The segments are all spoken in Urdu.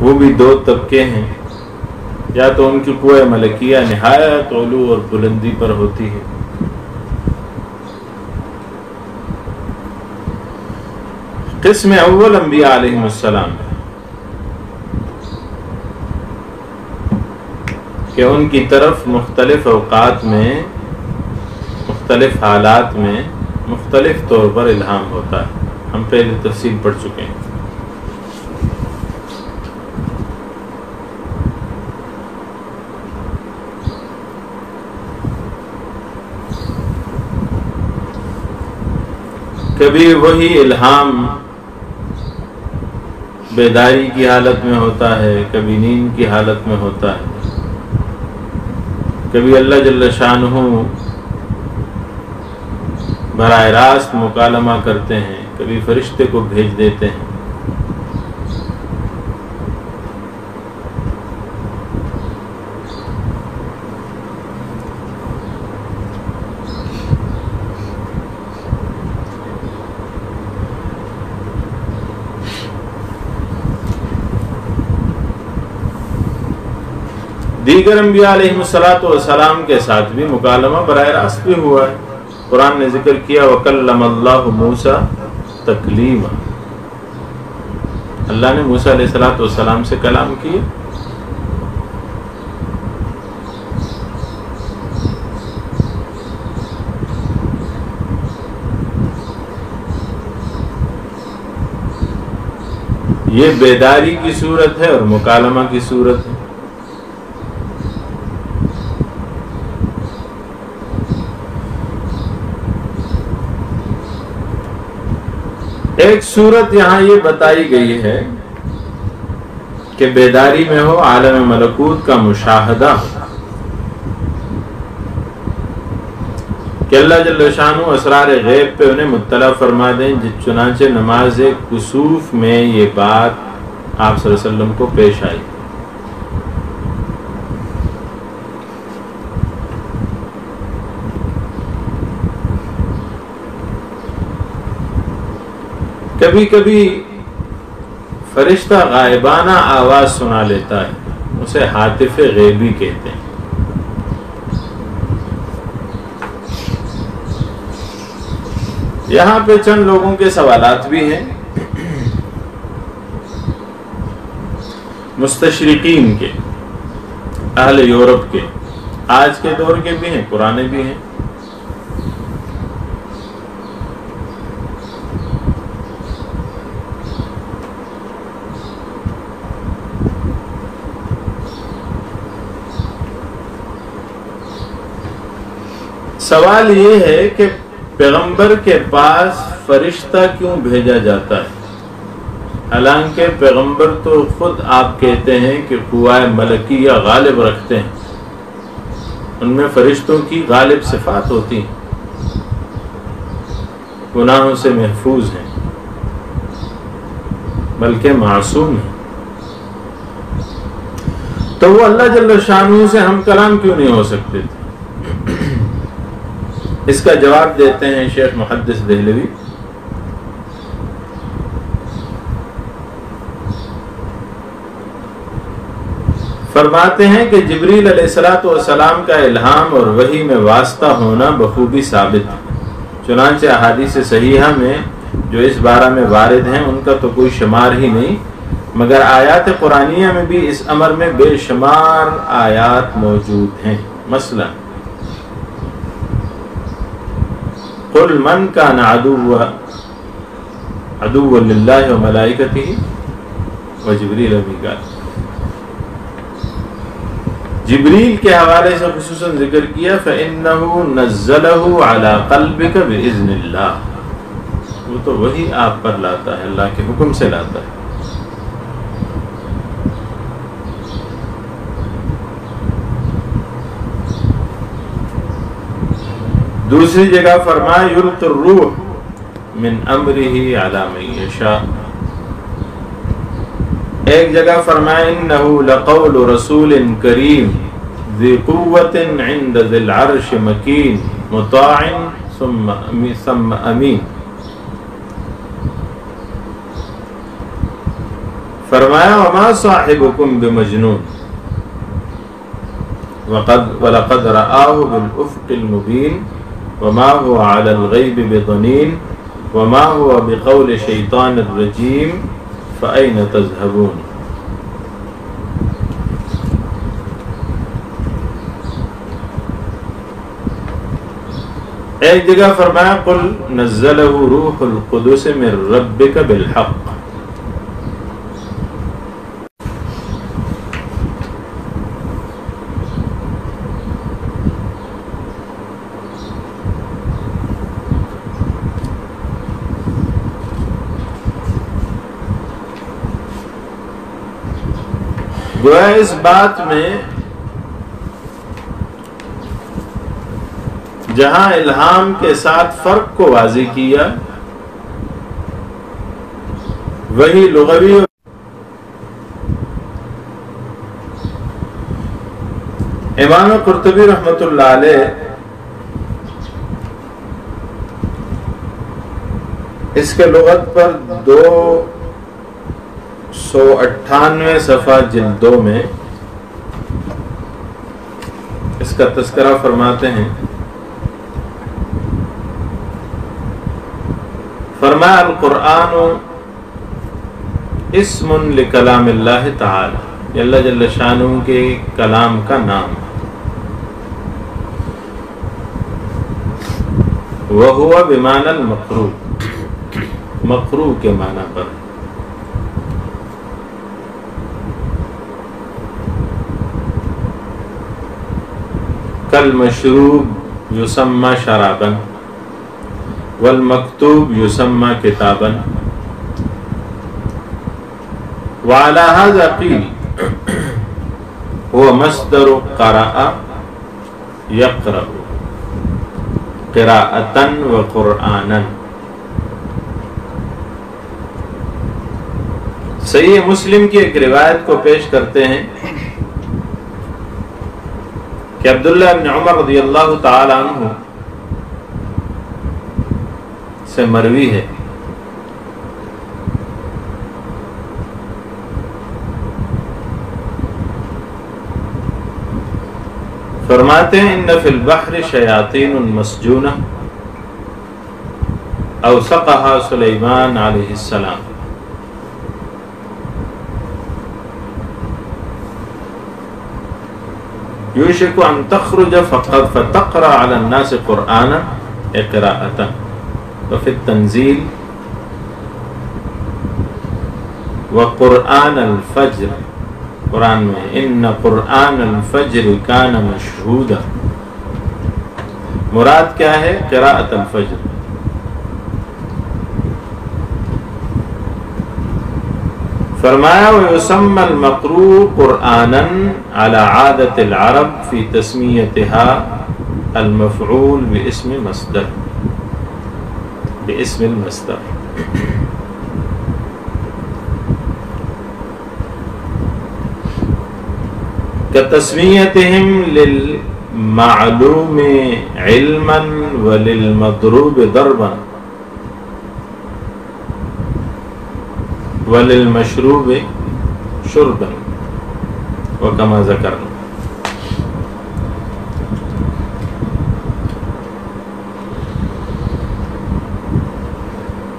وہ بھی دو طبقے ہیں، یا تو ان کی قوہ ملکیہ نہایت علو اور بلندی پر ہوتی ہے، قسم اول انبیاء علیہ السلام کہ ان کی طرف مختلف اوقات میں، مختلف حالات میں، مختلف طور پر الہام ہوتا ہے. ہم پہلے تفصیل پڑھ چکے ہیں. کبھی وہی الہام بیداری کی حالت میں ہوتا ہے، کبھی نیند کی حالت میں ہوتا ہے، کبھی اللہ جل شانہ براہ راست مکالمہ کرتے ہیں، کبھی فرشتے کو بھیج دیتے ہیں. دیگر انبیاء علیہ السلام کے ساتھ بھی مکالمہ براہ راست بھی ہوا ہے. قرآن نے ذکر کیا وَكَلَّمَ اللَّهُ مُوسَى تَكْلِيمًا، اللہ نے موسیٰ علیہ السلام سے کلام کیا. یہ بیداری کی صورت ہے اور مکالمہ کی صورت ہے. ایک صورت یہاں یہ بتائی گئی ہے کہ بیداری میں ہو، عالم ملکوت کا مشاہدہ، کہ اللہ جل شانہ اسرار غیب پہ انہیں مطلع فرما دیں. چنانچہ نماز کسوف میں یہ بات آپ صلی اللہ علیہ وسلم کو پیش آئی. کبھی کبھی فرشتہ غائبانہ آواز سنا لیتا ہے، اسے ہاتف غیبی کہتے ہیں. یہاں پہ چند لوگوں کے سوالات بھی ہیں، مستشرقین کے، اہل یورپ کے، آج کے دور کے بھی ہیں، پرانے بھی ہیں. سوال یہ ہے کہ پیغمبر کے پاس فرشتہ کیوں بھیجا جاتا ہے، حالانکہ پیغمبر تو خود آپ کہتے ہیں کہ قوہ ملکیہ غالب رکھتے ہیں، ان میں فرشتوں کی غالب صفات ہوتی ہیں، گناہوں سے محفوظ ہیں، بلکہ معصوم ہیں. تو وہ اللہ جل شانہ سے ہم کلام کیوں نہیں ہو سکتے تھے؟ اس کا جواب دیتے ہیں شیخ محدث دہلوی. فرماتے ہیں کہ جبریل علیہ السلام کا الہام اور وحی میں واسطہ ہونا بخوبی ثابت ہے. چنانچہ احادیث صحیحہ میں جو اس بارہ میں وارد ہیں ان کا تو کوئی شمار ہی نہیں، مگر آیات قرآنیہ میں بھی اس امر میں بے شمار آیات موجود ہیں. مثلا قل من کان عدوا للہ وملائکتہ وجبریل ومیکائیل. جبریل کے حوالے سے خصوصاً ذکر کیا فَإِنَّهُ نَزَّلَهُ عَلَى قَلْبِكَ بِإِذْنِ اللَّهِ، وہ تو وہی آپ پر لاتا ہے، اللہ کے حکم سے لاتا ہے. دوسری جگہ فرمایا یلقی الروح من امرہ علی من یشاء. ایک جگہ فرمایا انہ لقول رسول کریم ذی قوت عند ذی العرش مکین مطاع ثم امین. فرمایا وما صاحبكم بمجنون وَلَقَدْ رَآهُ بِالْأُفْقِ الْمُبِينِ وَمَا هُوَ عَلَى الْغَيْبِ بِضَنِينٍ وَمَا هُوَ بِقَوْلِ شَيْطَانٍ الرَّجِيمٍ فَأَيْنَ تَذْهَبُونَ۔ ایک جگہ فرمایا قُلْ نَزَّلَهُ رُوحُ الْقُدُسِ مِنْ رَبِّكَ بِالْحَقِّ۔ گویا اس بات میں جہاں الہام کے ساتھ فرق کو واضح کیا، وہی لغوی امام قرطبی رحمۃ اللہ علیہ اس کے لغت پر 298 صفحہ جلد 2 میں اس کا تذکرہ فرماتے ہیں۔ فرمایا القرآن اسم لکلام اللہ تعالی، یہ اللہ جل شانہ کے کلام کا نام، وہو بمعنی المقروء، مقروء کے معنی پر۔ کالمشروب یسمى شرابا والمکتوب یسمى کتابا وعلى هذا قیل هو مصدر قرأ يقرأ قراءة وقرآنا۔ صحیح مسلم کی ایک روایت کو پیش کرتے ہیں کہ عبداللہ بن عمر رضی اللہ تعالی عنہ سے مروی ہے، فرماتے ہیں ان فی البحر شیاطین مسجونہ اوثقها سلیمان علیہ السلام، یوشک ان تخرج فتقرأ علی الناس قرآنا قراءة، وفي التنزيل وقرآن الفجر، قرآن میں ان قرآن الفجر کان مشہودا، مراد کیا ہے؟ قراءة الفجر۔ فرمایا ويسمى المقروء قرآنا على عادة العرب في تسميتها المفعول باسم مصدر، باسم المصدر۔ كتسميتهم للمعلوم علما وللمضروب ضربا وللمشروب شربا وكما ذكرنا۔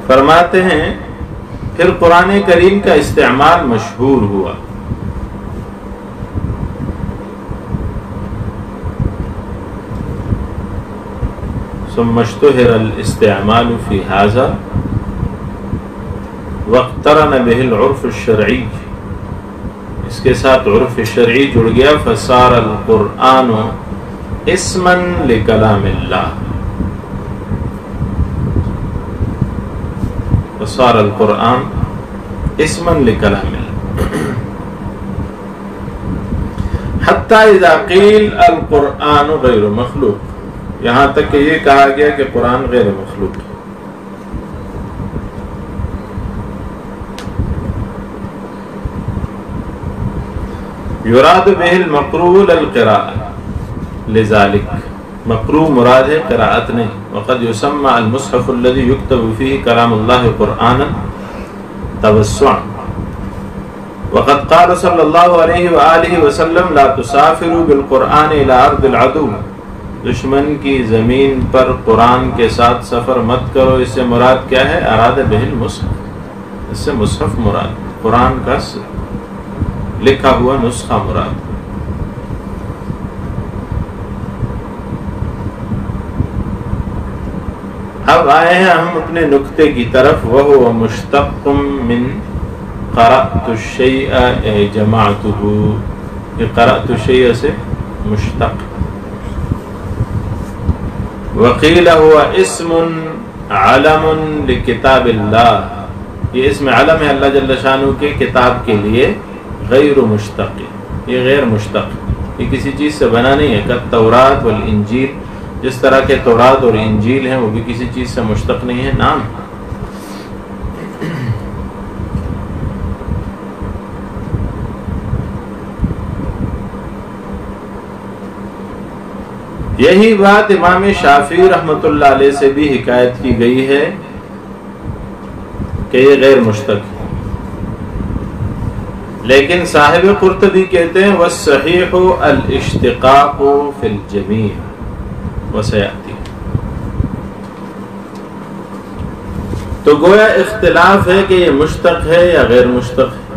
فرماتے ہیں پھر قرآن کریم کا استعمال مشہور ہوا، ثم اشتهر الاستعمال في هذا واقترن به العرف الشرعی، اس کے ساتھ عرف شرعی جڑ گیا، فصار القرآن اسما لکلام اللہ، فصار القرآن اسما لکلام اللہ، حتی اذا قیل القرآن غیر مخلوق، یہاں تک کہ یہ کہا گیا کہ قرآن غیر مخلوق ہے۔ یراد بہ المقروء القراءة، لذلك مقروء مراد ہے قراءت نہیں، وقد يسمى المصحف الذي يكتب فيه كلام الله قرآنا توسعا، وقد قال صلی اللہ علیہ وآلہ وسلم لا تسافروا بالقرآن الى ارض العدو، دشمن کی زمین پر قرآن کے ساتھ سفر مت کرو۔ اس سے مراد کیا ہے؟ اراد بہ المصحف، اس سے مصحف مراد، قرآن کا لکھا ہوا نسخہ مراد۔ اب آئے ہیں ہم اپنے نقطے کی طرف، وَهُوَ مُشْتَقٌ مِّن قَرَأْتُ الشَّيْءَ جَمَعْتُهُ، یہ قرأت الشَّيْء سے مشتق۔ وَقِيلَ هُوَ اسْمٌ عَلَمٌ لِكِتَابِ اللَّهِ، یہ اسم علم ہے اللہ جل شانہ کے کتاب کے لیے، غیر مشتق، یہ غیر مشتق، یہ کسی چیز سے بنا نہیں ہے۔ کالتوراۃ والانجیل، جس طرح کے تورات اور انجیل ہیں وہ بھی کسی چیز سے مشتق نہیں ہے، نام۔ یہی بات امام شافعی رحمۃ اللہ علیہ سے بھی حکایت کی گئی ہے کہ یہ غیر مشتق ہے، لیکن صاحب قرطبی کہتے ہیں والصحیح الاشتقاق فی الجمیع وسیاتی، تو گویا اختلاف ہے کہ یہ مشتق ہے یا غیر مشتق ہے۔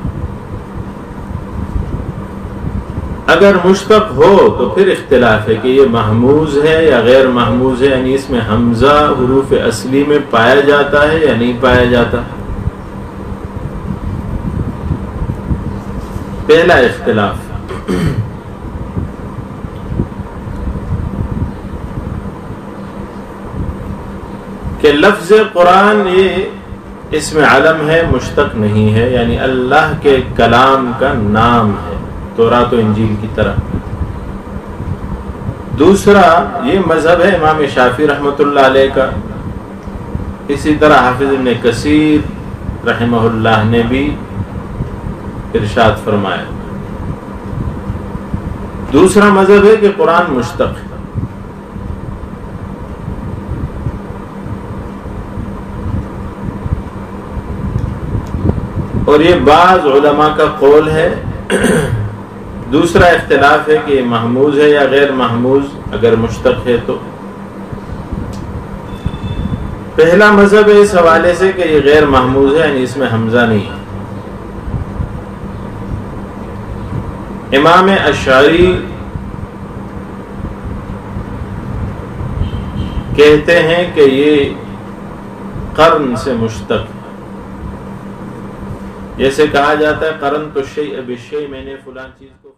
اگر مشتق ہو تو پھر اختلاف ہے کہ یہ محموز ہے یا غیر محموز ہے، یعنی اس میں حمزہ حروف اصلی میں پایا جاتا ہے یا نہیں پایا جاتا۔ پہلا اختلاف۔ کہ لفظ قرآن یہ اسم علم ہے، مشتق نہیں ہے، یعنی اللہ کے کلام کا نام ہے تورات و انجیل کی طرح۔ دوسرا یہ مذہب ہے امام شافعی رحمۃ اللہ علیہ کا، اسی طرح حافظ ابن کثیر رحمہ اللہ نے بھی ارشاد فرمایا۔ دوسرا مذہب ہے کہ قرآن مشتق ہے۔ اور یہ بعض علماء کا قول ہے۔ دوسرا اختلاف ہے کہ یہ محموز ہے یا غیر محموز، اگر مشتق ہے تو۔ پہلا مذہب ہے اس حوالے سے کہ یہ غیر محموز ہے، یعنی اس میں حمزہ نہیں ہے۔ امام اشعری کہتے ہیں کہ یہ قرن سے مشتق ہے، جیسے کہا جاتا ہے قرن تو شیء بالشیء، میں نے فلاں چیز کو